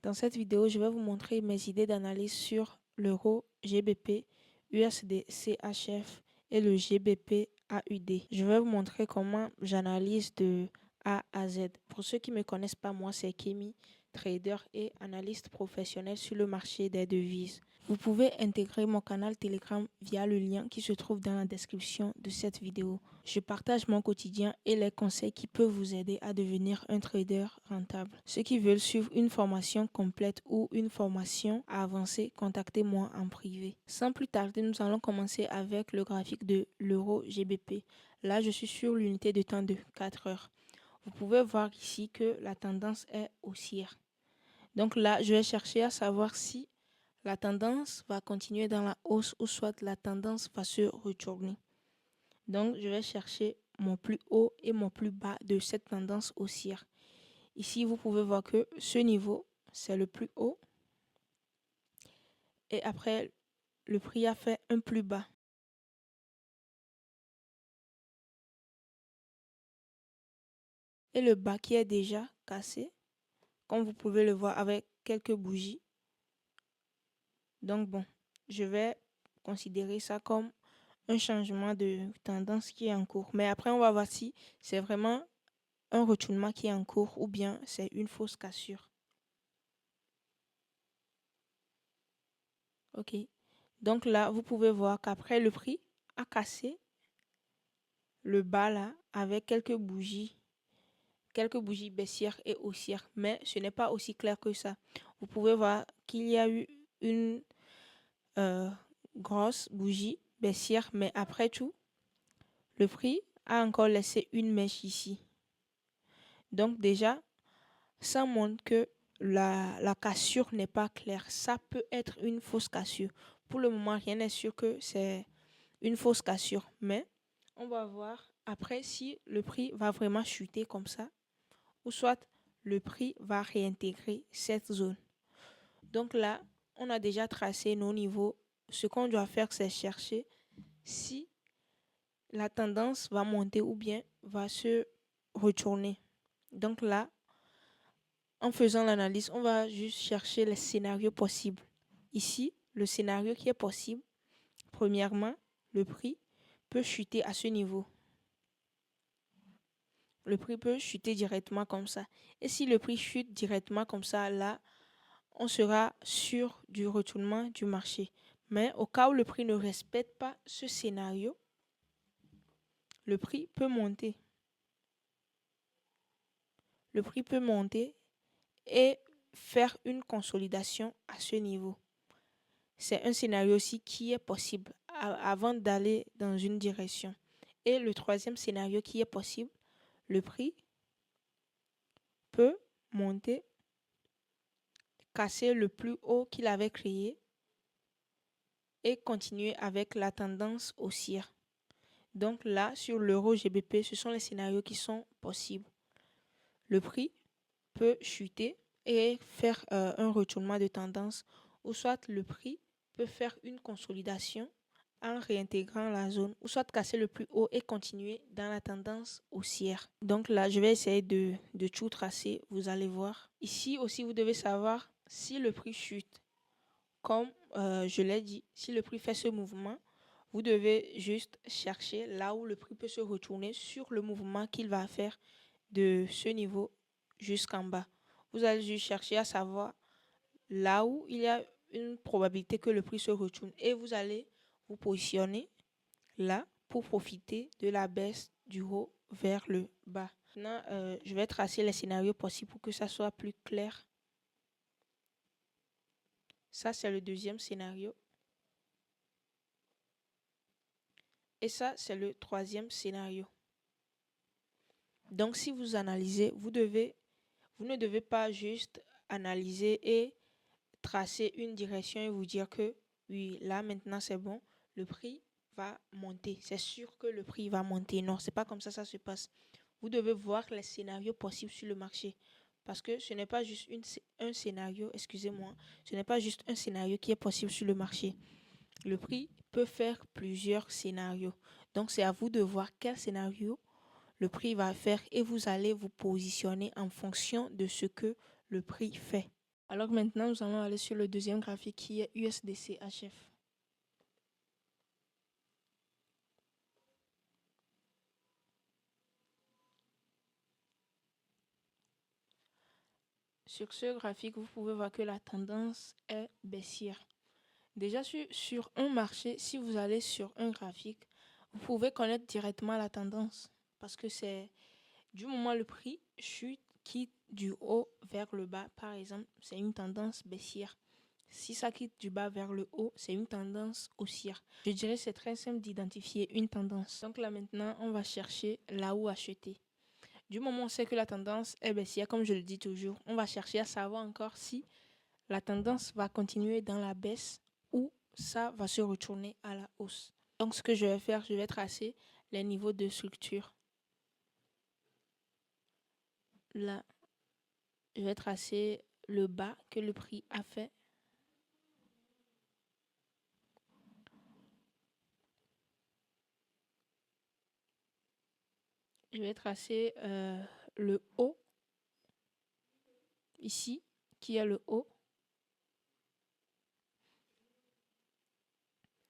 Dans cette vidéo, je vais vous montrer mes idées d'analyse sur l'euro GBP, USD CHF et le GBP AUD. Je vais vous montrer comment j'analyse de A à Z. Pour ceux qui ne me connaissent pas, moi c'est Kémy, trader et analyste professionnel sur le marché des devises. Vous pouvez intégrer mon canal Telegram via le lien qui se trouve dans la description de cette vidéo. Je partage mon quotidien et les conseils qui peuvent vous aider à devenir un trader rentable. Ceux qui veulent suivre une formation complète ou une formation avancée, contactez-moi en privé. Sans plus tarder, nous allons commencer avec le graphique de l'euro GBP. Là, je suis sur l'unité de temps de 4 heures. Vous pouvez voir ici que la tendance est haussière. Donc là, je vais chercher à savoir si la tendance va continuer dans la hausse ou soit la tendance va se retourner. Donc, je vais chercher mon plus haut et mon plus bas de cette tendance haussière. Ici, vous pouvez voir que ce niveau, c'est le plus haut. Et après, le prix a fait un plus bas. Et le bas qui est déjà cassé, comme vous pouvez le voir avec quelques bougies. Donc bon, je vais considérer ça comme un changement de tendance qui est en cours. Mais après, on va voir si c'est vraiment un retournement qui est en cours ou bien c'est une fausse cassure. Ok. Donc là, vous pouvez voir qu'après le prix a cassé le bas là avec quelques bougies baissières et haussières. Mais ce n'est pas aussi clair que ça. Vous pouvez voir qu'il y a eu une grosse bougie baissière, mais après tout, le prix a encore laissé une mèche ici. Donc déjà, ça montre que la cassure n'est pas claire. Ça peut être une fausse cassure. Pour le moment, rien n'est sûr que c'est une fausse cassure. Mais on va voir après si le prix va vraiment chuter comme ça ou soit le prix va réintégrer cette zone. Donc là, on a déjà tracé nos niveaux. Ce qu'on doit faire, c'est chercher si la tendance va monter ou bien va se retourner. Donc là, en faisant l'analyse, on va juste chercher les scénarios possibles. Ici, le scénario qui est possible, premièrement, le prix peut chuter à ce niveau. Le prix peut chuter directement comme ça. Et si le prix chute directement comme ça, là, on sera sûr du retournement du marché. Mais au cas où le prix ne respecte pas ce scénario, le prix peut monter. Le prix peut monter et faire une consolidation à ce niveau. C'est un scénario aussi qui est possible avant d'aller dans une direction. Et le troisième scénario qui est possible, le prix peut monter, casser le plus haut qu'il avait créé et continuer avec la tendance haussière. Donc là, sur l'euro GBP, ce sont les scénarios qui sont possibles. Le prix peut chuter et faire un retournement de tendance, ou soit le prix peut faire une consolidation en réintégrant la zone, ou soit casser le plus haut et continuer dans la tendance haussière. Donc là, je vais essayer de tout tracer, vous allez voir. Ici aussi, vous devez savoir si le prix chute. Comme je l'ai dit, si le prix fait ce mouvement, vous devez juste chercher là où le prix peut se retourner sur le mouvement qu'il va faire de ce niveau jusqu'en bas. Vous allez juste chercher à savoir là où il y a une probabilité que le prix se retourne et vous allez vous positionner là pour profiter de la baisse du haut vers le bas. Maintenant, je vais tracer les scénarios possibles pour que ça soit plus clair. Ça, c'est le deuxième scénario. Et ça, c'est le troisième scénario. Donc, si vous analysez, vous ne devez pas juste analyser et tracer une direction et vous dire que oui, là maintenant c'est bon, le prix va monter. C'est sûr que le prix va monter. Non, c'est pas comme ça se passe. Vous devez voir les scénarios possibles sur le marché. Parce que ce n'est pas juste un scénario, excusez-moi, ce n'est pas juste un scénario qui est possible sur le marché. Le prix peut faire plusieurs scénarios. Donc, c'est à vous de voir quel scénario le prix va faire et vous allez vous positionner en fonction de ce que le prix fait. Alors maintenant, nous allons aller sur le deuxième graphique qui est USDC HF. Sur ce graphique, vous pouvez voir que la tendance est baissière. Déjà sur un marché, si vous allez sur un graphique, vous pouvez connaître directement la tendance parce que c'est du moment où le prix chute, quitte du haut vers le bas, par exemple, c'est une tendance baissière. Si ça quitte du bas vers le haut, c'est une tendance haussière. Je dirais que c'est très simple d'identifier une tendance. Donc là maintenant, on va chercher là où acheter. Du moment où on sait que la tendance est baissière, comme je le dis toujours, on va chercher à savoir encore si la tendance va continuer dans la baisse ou ça va se retourner à la hausse. Donc ce que je vais faire, je vais tracer les niveaux de structure. Là, je vais tracer le bas que le prix a fait. Je vais tracer le haut, ici, qui est le haut.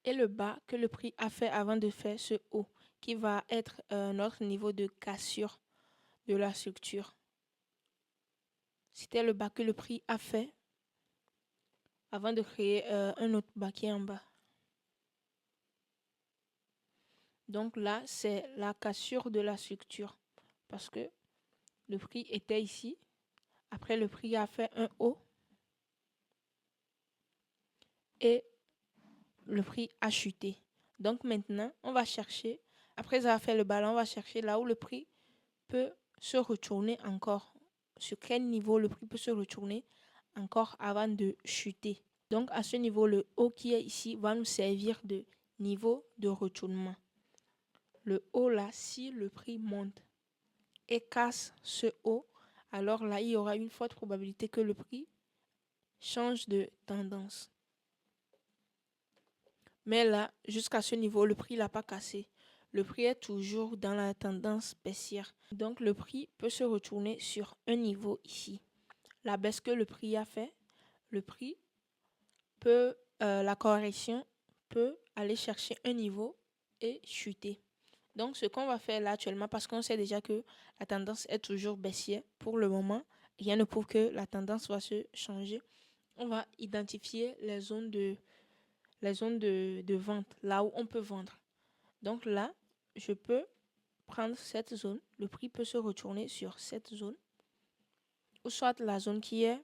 Et le bas que le prix a fait avant de faire ce haut, qui va être notre niveau de cassure de la structure. C'était le bas que le prix a fait avant de créer un autre bas qui est en bas. Donc là, c'est la cassure de la structure parce que le prix était ici. Après, le prix a fait un haut et le prix a chuté. Donc maintenant, on va chercher, après avoir fait le ballon, on va chercher là où le prix peut se retourner encore. Sur quel niveau le prix peut se retourner encore avant de chuter. Donc à ce niveau, le haut qui est ici va nous servir de niveau de retournement. Le haut là, si le prix monte et casse ce haut, alors là, il y aura une forte probabilité que le prix change de tendance. Mais là, jusqu'à ce niveau, le prix n'a pas cassé. Le prix est toujours dans la tendance baissière. Donc, le prix peut se retourner sur un niveau ici. La baisse que le prix a fait, le prix peut, la correction peut aller chercher un niveau et chuter. Donc, ce qu'on va faire là actuellement, parce qu'on sait déjà que la tendance est toujours baissière pour le moment, rien ne prouve que la tendance va se changer. On va identifier les zones de vente, là où on peut vendre. Donc là, je peux prendre cette zone. Le prix peut se retourner sur cette zone. Ou soit la zone qui est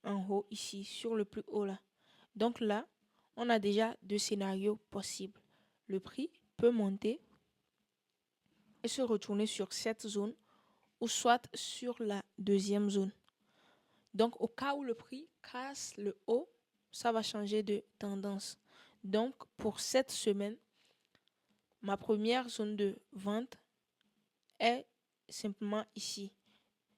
en haut ici, sur le plus haut là. Donc là, on a déjà deux scénarios possibles. Le prix peut monter et se retourner sur cette zone ou soit sur la deuxième zone. Donc, au cas où le prix casse le haut, ça va changer de tendance. Donc, pour cette semaine, ma première zone de vente est simplement ici.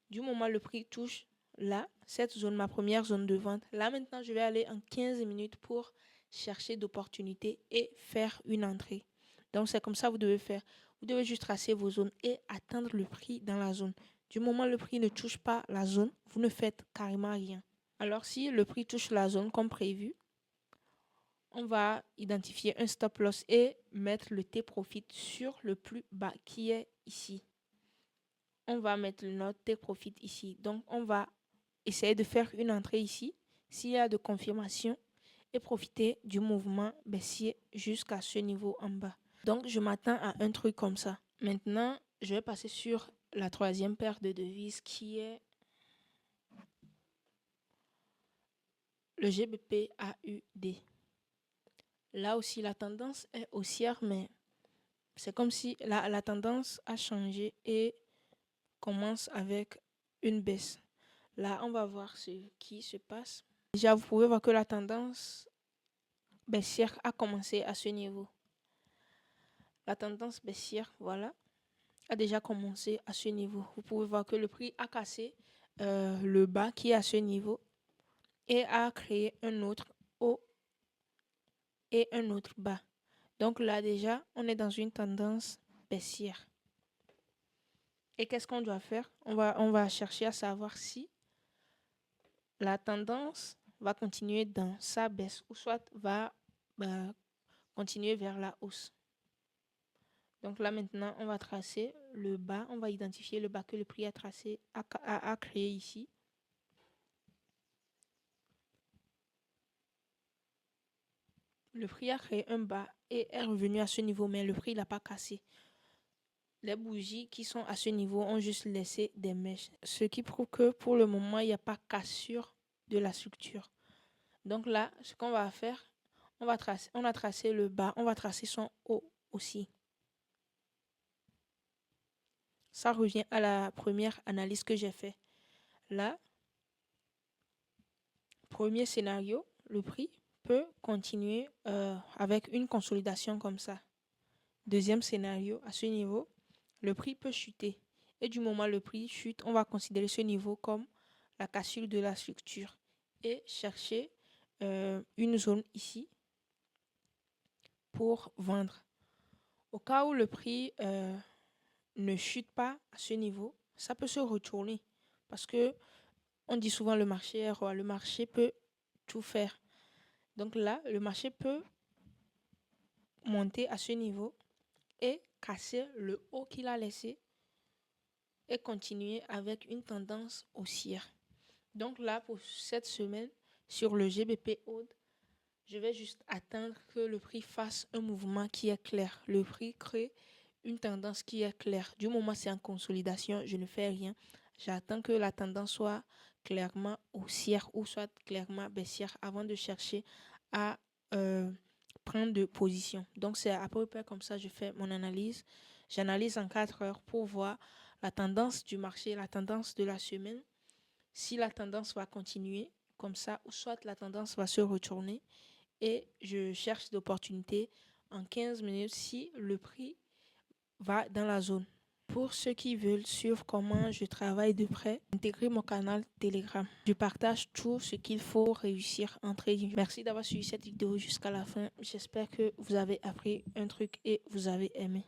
Du moment où le prix touche là, cette zone, ma première zone de vente, là maintenant, je vais aller en 15 minutes pour chercher d'opportunités et faire une entrée. Donc, c'est comme ça que vous devez faire. Vous devez juste tracer vos zones et attendre le prix dans la zone. Du moment où le prix ne touche pas la zone, vous ne faites carrément rien. Alors, si le prix touche la zone comme prévu, on va identifier un stop loss et mettre le T-profit sur le plus bas qui est ici. On va mettre notre T-profit ici. Donc, on va essayer de faire une entrée ici s'il y a de confirmation et profiter du mouvement baissier jusqu'à ce niveau en bas. Donc, je m'attends à un truc comme ça. Maintenant, je vais passer sur la troisième paire de devises qui est le GBP AUD. Là aussi, la tendance est haussière, mais c'est comme si la tendance a changé et commence avec une baisse. Là, on va voir ce qui se passe. Déjà, vous pouvez voir que la tendance baissière a commencé à ce niveau. La tendance baissière, voilà, a déjà commencé à ce niveau. Vous pouvez voir que le prix a cassé le bas qui est à ce niveau et a créé un autre haut et un autre bas. Donc là, déjà, on est dans une tendance baissière. Et qu'est-ce qu'on doit faire? On va chercher à savoir si la tendance va continuer dans sa baisse ou soit va continuer vers la hausse. Donc là maintenant, on va tracer le bas, on va identifier le bas que le prix a tracé, a créé ici. Le prix a créé un bas et est revenu à ce niveau, mais le prix n'a pas cassé. Les bougies qui sont à ce niveau ont juste laissé des mèches, ce qui prouve que pour le moment, il n'y a pas cassure de la structure. Donc là, ce qu'on va faire, on a tracé le bas, on va tracer son haut aussi. Ça revient à la première analyse que j'ai faite. Là, premier scénario, le prix peut continuer avec une consolidation comme ça. Deuxième scénario, à ce niveau, le prix peut chuter. Et du moment où le prix chute, on va considérer ce niveau comme la cassure de la structure et chercher une zone ici pour vendre. Au cas où le prix ne chute pas à ce niveau, ça peut se retourner parce que on dit souvent le marché est roi, le marché peut tout faire. Donc là, le marché peut monter à ce niveau et casser le haut qu'il a laissé et continuer avec une tendance haussière. Donc là, pour cette semaine, sur le GBP Old, je vais juste attendre que le prix fasse un mouvement qui est clair. Le prix crée une tendance qui est claire. Du moment où c'est en consolidation, je ne fais rien. J'attends que la tendance soit clairement haussière ou soit clairement baissière avant de chercher à prendre de position. Donc c'est à peu près comme ça que je fais mon analyse. J'analyse en 4 heures pour voir la tendance du marché, la tendance de la semaine. Si la tendance va continuer comme ça ou soit la tendance va se retourner et je cherche d'opportunités en 15 minutes si le prix va dans la zone. Pour ceux qui veulent suivre comment je travaille de près, intégrez mon canal Telegram. Je partage tout ce qu'il faut réussir en trading. Merci d'avoir suivi cette vidéo jusqu'à la fin. J'espère que vous avez appris un truc et vous avez aimé.